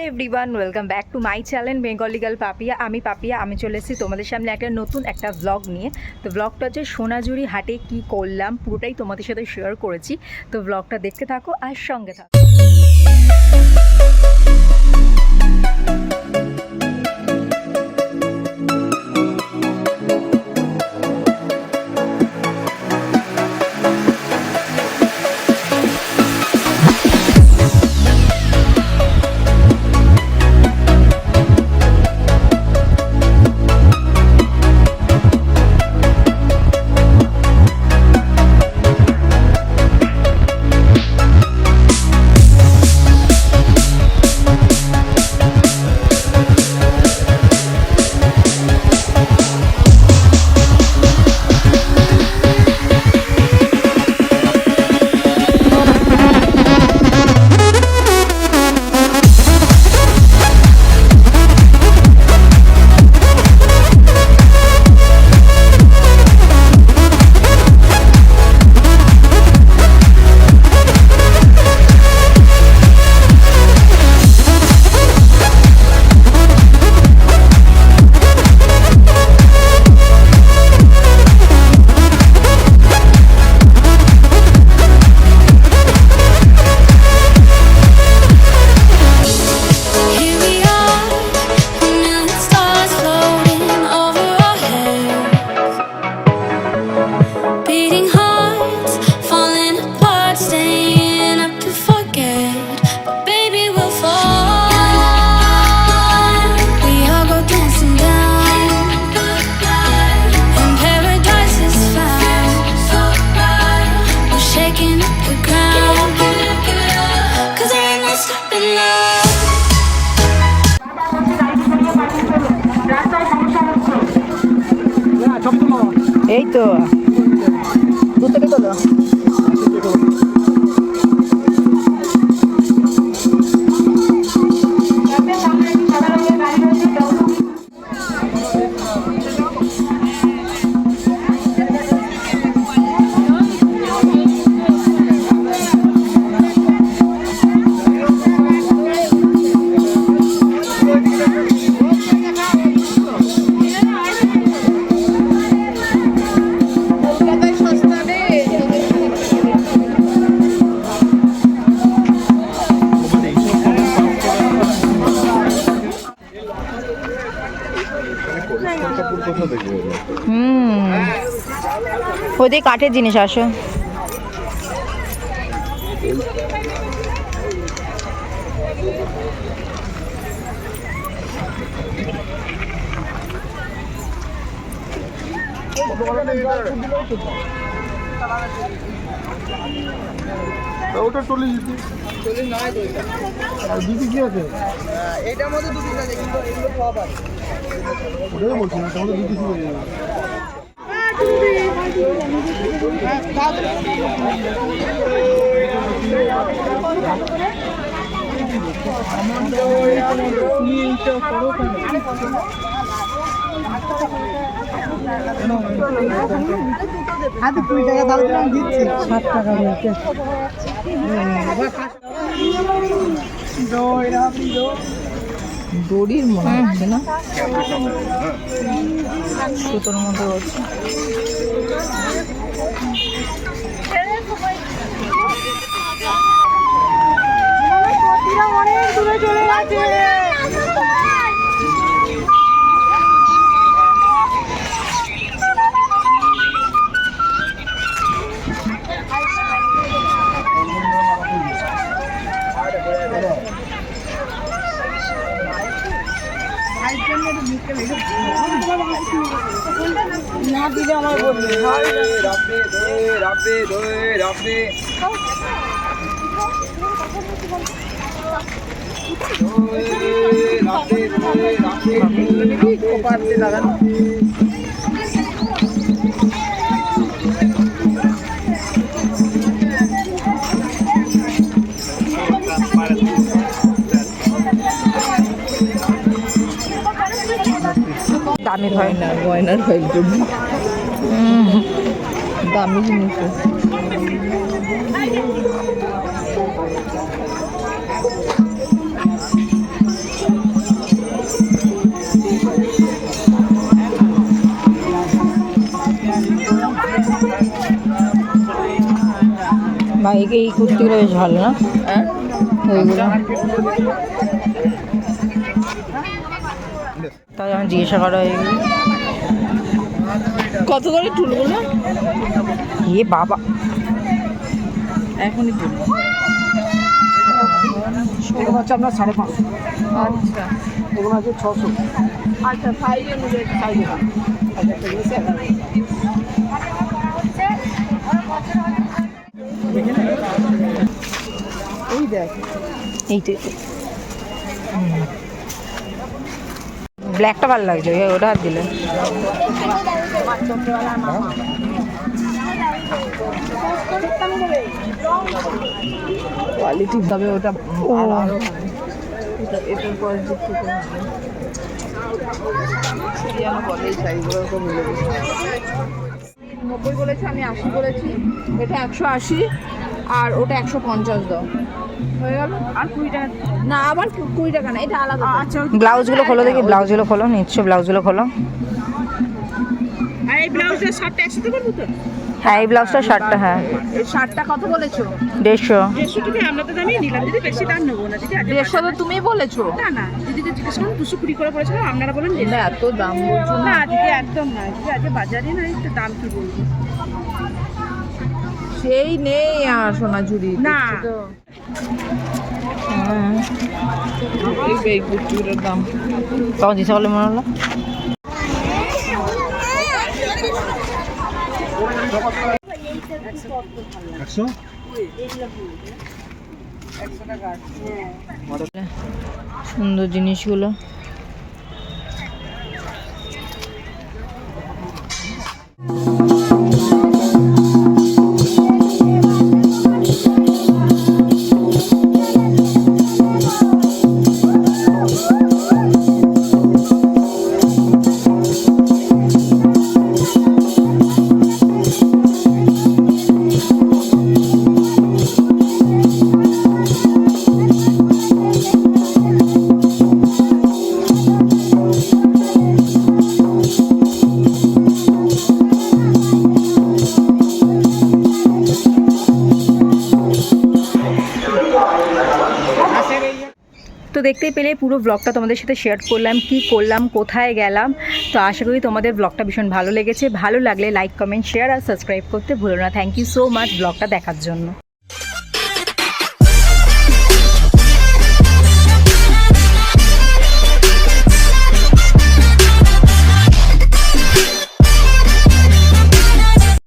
Everyone, welcome back to my channel Bengali girl Papiya. আমি পাপিয়া, আমি চলে এসেছি তোমাদের সামনে একটা নতুন ব্লগ নিয়ে। তো ব্লগটা হচ্ছে সোনাঝুরি হাটে কি করলাম পুরোটাই তোমাদের সাথে শেয়ার করেছি। তো ব্লগটা দেখতে থাকো আর সঙ্গে থাকো। এই তো দূর থেকে তোলো। ওদের কাঠের জিনিস আসো। ওটা চল্লিশ নয় দিদি কি আছে এটার মধ্যে দুটি আছে কিন্তু এগুলো সব আছে ওটাই বলছি না তোমাদের দিদি কি আছে হাতে 20 টাকা দাও তো দিচ্ছি 7 টাকা দিতে দড়ির মনে হচ্ছে না, সুতোর মতো হচ্ছে। অনেক দূরে চলে গেছে না দিলে আমার বলবে রাব্বে রাব্বে দামি হয় না গয়নার হয় দামি জিনিস ভাইকে এই কুর্তিগুলো বেশ ভালো না? হ্যাঁ ওইগুলো তাই আমি জিজ্ঞাসা করা হয়ে গেল। কত করে টুলগুলো? এ বাবা, এখনই তুল। এগুলো হচ্ছে আপনার 550, আচ্ছা এগুলো আছে 600। আচ্ছা সাইজ অনুযায়ী সাইজ এই দেখ এই তো ব্ল্যাকটা ভালো লাগছে, ওটা হাত দিলে। কোয়ালিটি তবে ওটা ও। আরো ভালো। এটার কোয়ালিটি থেকে ভালো। যেন বলে এই শাড়িগুলো তো মিলে গেছে। 90 বলেছে, আমি 80 বলেছি। এটা 180 আর ওটা 150 দাও। হয়ে গেল। আর 20 টাকা না, আবার 20 টাকা না, এটা আলাদা। আচ্ছা ব্লাউজগুলো খোলো দেখি, ব্লাউজগুলো খোলো, নিচ্ছ ব্লাউজগুলো খোলো। আর এই ব্লাউজটা শার্টটা একসাথে করবো তো? হ্যাঁ এই ব্লাউজটা শার্টটা, হ্যাঁ এই শার্টটা কত বলেছো? 150। 150 টাকা আমরা তো দামিয়ে নিলাম দিদি, বেশি দাম নেবো না দিদি। 150 তো তুমি বলেছো। না না দিদিকে জিজ্ঞেস করুন, 220 করে বলেছিলাম, আপনারা বলেন যে না এত দাম বলছো না। না দিদি একদম না দিদি, আজকে বাজারে না একটু দাম কি বলবো। সেই নেই আর সোনাঝুরি না। দেখছো তো? এই কুর্তিগুলোর দাম তখন দিতে বলে মনে হলো। সুন্দর জিনিসগুলো। তো দেখতেই পেলে পুরো ব্লগটা তোমাদের সাথে শেয়ার করলাম, কি করলাম, কোথায় গেলাম। তো আশা করি তোমাদের ব্লগটা ভীষণ ভালো লেগেছে। ভালো লাগলে লাইক, কমেন্ট, শেয়ার আর সাবস্ক্রাইব করতে ভুলো না। থ্যাংক ইউ সো মাচ ব্লগটা দেখার জন্য।